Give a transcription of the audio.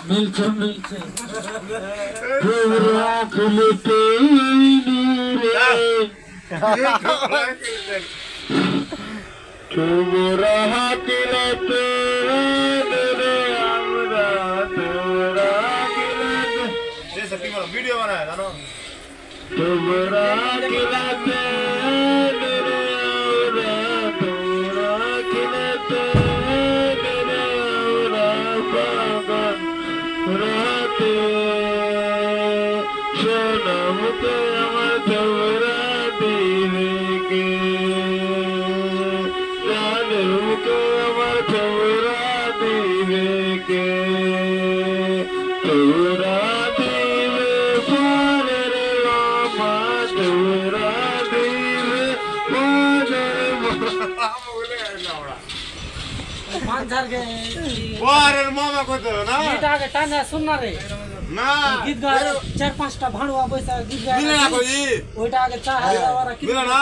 মিলছে মিলছে তোরা খুলতে রে তোরা হাতিলাতে রে আমরা তোরা কিলাতে जैसे टीम वीडियो बनाया था ना তোরা কিলাতে রে আমরা তোরা কিলাতে রে আমরা পাগল রাতে সোনামতে আমার তোরা দিবে কে জানুকে আমার তোরা দিবে কে তোরা দিবে পরে রে মা তোরা দিবে পরে मांझर के वारे मामा को तो ना गीत आगे टाने सुनना रे ना गीत गा 4-5टा भाड़ुआ बैसा गीत गा मिले ना कोई ओइटा आगे चाहे वाला मिले ना